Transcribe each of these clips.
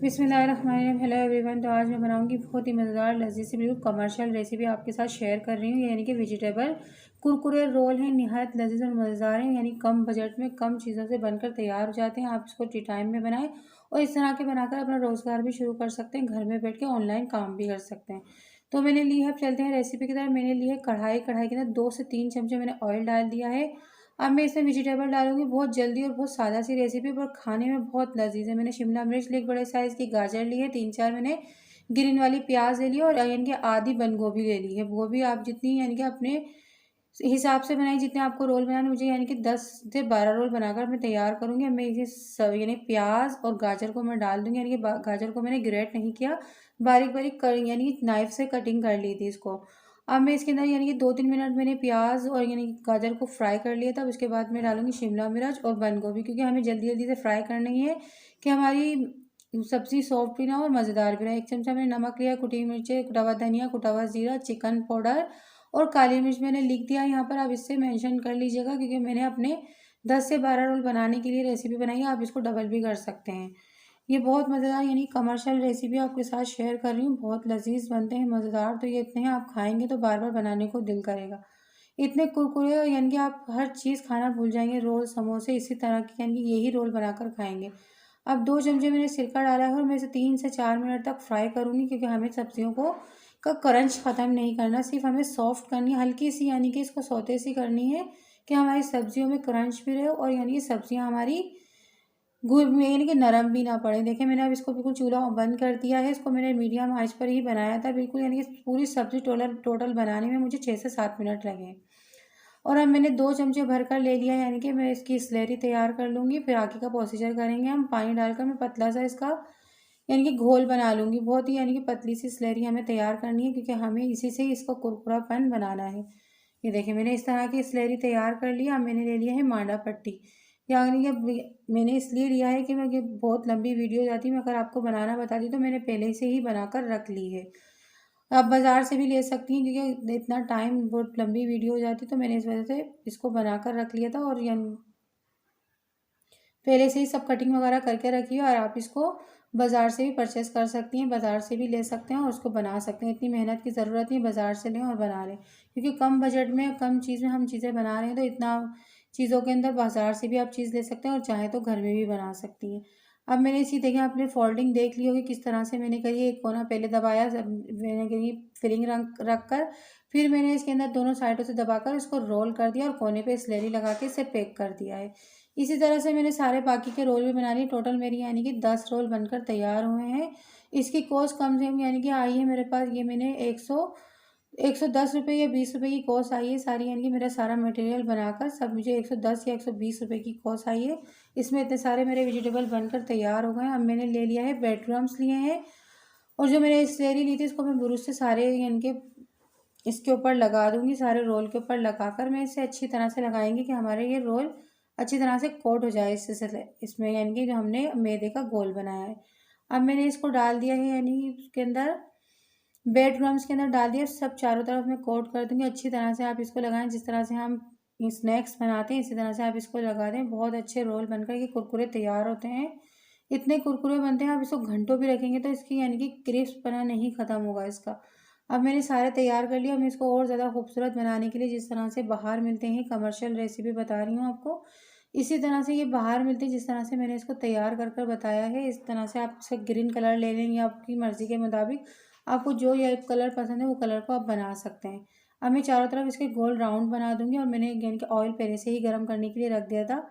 बिस्मिल्लाहिर्रहमानिर्रहीम। Hello everyone. तो आज मैं बनाऊंगी बहुत ही मज़ेदार लजीज सी बिल्कुल कमर्शियल रेसिपी आपके साथ शेयर कर रही हूँ, यानी कि वेजिटेबल कुरकुरे रोल हैं। निहायत लजीज और मज़ेदार हैं, यानी कम बजट में कम चीज़ों से बनकर तैयार हो जाते हैं। आप इसको टी टाइम में बनाएं और इस तरह के बनाकर अपना रोज़गार भी शुरू कर सकते हैं। घर में बैठ के ऑनलाइन काम भी कर सकते हैं। तो मैंने ली है, अब चलते हैं रेसिपी की तरफ। मैंने ली है कढ़ाई के अंदर 2 से 3 चमचे मैंने ऑयल डाल दिया है। अब मैं इसमें वेजिटेबल डालूंगी। बहुत जल्दी और बहुत सादा सी रेसिपी, पर खाने में बहुत लजीज है। मैंने शिमला मिर्च ली, एक बड़े साइज़ की गाजर ली है, 3-4 मैंने ग्रीन वाली प्याज ले ली और यानी कि आधी बंद गोभी ले ली है। वो भी आप जितनी यानी कि अपने हिसाब से बनाई, जितने आपको रोल बनाने, मुझे यानी कि 10 से 12 रोल बनाकर मैं तैयार करूँगी। अब मैं इसे सब यानी प्याज और गाजर को मैं डाल दूँगी। यानी कि गाजर को मैंने ग्रेट नहीं किया, बारीक बारीक कर यानी कि नाइफ से कटिंग कर ली थी इसको। अब मैं इसके अंदर यानी कि 2-3 मिनट मैंने प्याज और यानी कि गाजर को फ्राई कर लिया था। उसके बाद मैं डालूंगी शिमला मिर्च और बंद गोभी, क्योंकि हमें जल्दी जल्दी से फ्राई करनी है कि हमारी सब्जी सॉफ्ट भी ना हो और मज़ेदार भी रहे। 1 चमचा मैंने नमक लिया, कुटी मिर्चें, कुटा हुआ धनिया, कुटा हुआ जीरा, चिकन पाउडर और काली मिर्च मैंने लिख दिया यहाँ पर। आप इससे मेंशन कर लीजिएगा, क्योंकि मैंने अपने 10 से 12 रोल बनाने के लिए रेसिपी बनाई है। आप इसको डबल भी कर सकते हैं। ये बहुत मज़ेदार यानी कमर्शियल रेसिपी आपके साथ शेयर कर रही हूँ। बहुत लजीज बनते हैं, मज़ेदार तो ये इतने हैं, आप खाएंगे तो बार बार बनाने को दिल करेगा। इतने कुरकुरे यानी कि आप हर चीज़ खाना भूल जाएंगे। रोल, समोसे इसी तरह की यानी कि यही रोल बनाकर खाएंगे। अब 2 चमचे मैंने सिरका डाला है और मैं इसे 3 से 4 मिनट तक फ्राई करूँगी, क्योंकि हमें सब्जियों को का क्रंच ख़त्म नहीं करना, सिर्फ हमें सॉफ्ट करनी है, हल्की सी यानी कि इसको सौते सी करनी है कि हमारी सब्जियों में क्रंच भी रहे और यानी कि सब्जियाँ हमारी गुड़ में यानी कि नरम भी ना पड़े। देखिए मैंने अब इसको बिल्कुल चूल्हा बंद कर दिया है। इसको मैंने मीडियम आंच पर ही बनाया था बिल्कुल, यानी कि पूरी सब्जी टोटल टोटल बनाने में मुझे 6 से 7 मिनट लगे। और अब मैंने 2 चमचे भरकर ले लिया, यानी कि मैं इसकी स्लरी तैयार कर लूँगी। फिर आगे का प्रोसीजर करेंगे हम। पानी डालकर मैं पतला सा इसका यानी कि घोल बना लूँगी। बहुत ही यानी कि पतली सी स्लरी हमें तैयार करनी है, क्योंकि हमें इसी से ही इसको कुरकुरापन बनाना है। ये देखिए मैंने इस तरह की स्लरी तैयार कर लिया। अब मैंने ले लिया है मांडा पट्टी, यानी कि मैंने इसलिए लिया है कि मैं ये बहुत लंबी वीडियो हो जाती है। मैं अगर आपको बनाना बताती तो मैंने पहले से ही बनाकर रख ली है। आप बाज़ार से भी ले सकती हैं, क्योंकि इतना टाइम बहुत लंबी वीडियो हो जाती, तो मैंने इस वजह से इसको बनाकर रख लिया था। और यानी पहले से ही सब कटिंग वगैरह करके रखी है। और आप इसको बाज़ार से भी परचेस कर सकती हैं, बाज़ार से भी ले सकते हैं और उसको बना सकते हैं। इतनी मेहनत की ज़रूरत नहीं, बाज़ार से लें और बना लें, क्योंकि कम बजट में कम चीज़ में हम चीज़ें बना रहे हैं। तो इतना चीज़ों के अंदर बाज़ार से भी आप चीज़ ले सकते हैं और चाहे तो घर में भी बना सकती हैं। अब मैंने इसी देखिए आपने फोल्डिंग देख ली होगी किस तरह से मैंने करी है। एक कोना पहले दबाया, मैंने करी फिलिंग रख कर, फिर मैंने इसके अंदर दोनों साइडों से दबाकर इसको रोल कर दिया और कोने पे स्लेरी लगा के इसे पैक कर दिया है। इसी तरह से मैंने सारे बाकी के रोल भी बना लिए। टोटल मेरी यानी कि 10 रोल बनकर तैयार हुए हैं। इसकी कॉस्ट कम से कम यानी कि आई है मेरे पास, ये मैंने 110 रुपये या 20 रुपये की कॉस्ट आई है सारी, यानी कि मेरा सारा मटेरियल बनाकर सब मुझे 110 या 120 रुपये की कॉस्ट आई है। इसमें इतने सारे मेरे वेजिटेबल बनकर तैयार हो गए हैं। अब मैंने ले लिया है ब्रेड क्रम्स लिए हैं, और जो मैंने स्लेरी ली थी इसको मैं ब्रुश से सारे यानी कि इसके ऊपर लगा दूंगी। सारे रोल के ऊपर लगाकर मैं इसे अच्छी तरह से लगाएंगे कि हमारे ये रोल अच्छी तरह से कोट हो जाए इसमें यानी कि जो हमने मैदे का घोल बनाया है। अब मैंने इसको डाल दिया है, यानी उसके अंदर ब्रेड क्रम्स के अंदर डाल दिया। सब चारों तरफ मैं कोट कर दूंगी अच्छी तरह से। आप इसको लगाएं जिस तरह से हम स्नैक्स बनाते हैं, इसी तरह से आप इसको लगा दें। बहुत अच्छे रोल बनकर ये कुरकुरे तैयार होते हैं। इतने कुरकुरे बनते हैं, आप इसको घंटों भी रखेंगे तो इसकी यानी कि क्रिस्प बना नहीं ख़त्म होगा इसका। अब मैंने सारे तैयार कर लिया। मैं इसको और ज़्यादा खूबसूरत बनाने के लिए जिस तरह से बाहर मिलते हैं, कमर्शियल रेसिपी बता रही हूँ आपको, इसी तरह से ये बाहर मिलते हैं। जिस तरह से मैंने इसको तैयार कर कर बताया है, इस तरह से आप इसका ग्रीन कलर ले लें या आपकी मर्ज़ी के मुताबिक आपको जो ये कलर पसंद है वो कलर को आप बना सकते हैं। अब मैं चारों तरफ इसके गोल राउंड बना दूंगी। और मैंने यानी कि ऑयल पहले से ही गर्म करने के लिए रख दिया था।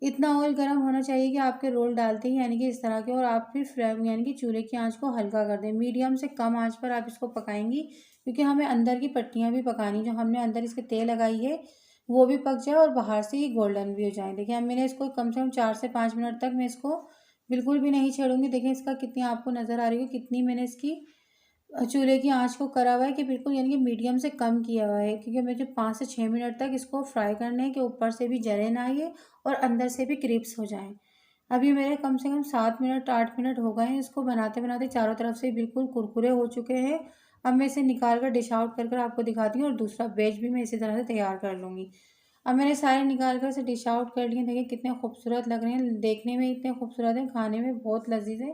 इतना ऑयल गर्म होना चाहिए कि आपके रोल डालते ही यानी कि इस तरह के, और आप फिर फ्लेम यानी कि चूल्हे की आंच को हल्का कर दें। मीडियम से कम आंच पर आप इसको पकाएंगी, क्योंकि हमें अंदर की पट्टियाँ भी पकानी, जो हमने अंदर इसके तेल लगाई है वो भी पक जाए और बाहर से ये गोल्डन भी हो जाए। देखिए अब मैंने इसको कम से कम 4 से 5 मिनट तक मैं इसको बिल्कुल भी नहीं छेड़ूंगी। देखिए इसका कितनी आपको नज़र आ रही है, कितनी मैंने इसकी चूल्हे की आंच को करा हुआ है कि बिल्कुल यानी कि मीडियम से कम किया हुआ है, क्योंकि मुझे 5 से 6 मिनट तक इसको फ्राई करना है कि ऊपर से भी जले ना आइए और अंदर से भी क्रिप्स हो जाएं। अभी मेरे कम से कम 7 मिनट 8 मिनट हो गए हैं इसको बनाते बनाते। चारों तरफ से बिल्कुल कुरकुरे हो चुके हैं। अब मैं इसे निकाल कर डिश आउट कर कर आपको दिखाती हूँ, और दूसरा बैच भी मैं इसी तरह से तैयार कर लूँगी। अब मैंने सारे निकाल कर इसे डिश आउट कर लिए। देखिए कितने खूबसूरत लग रहे हैं, देखने में इतने खूबसूरत हैं, खाने में बहुत लजीज है।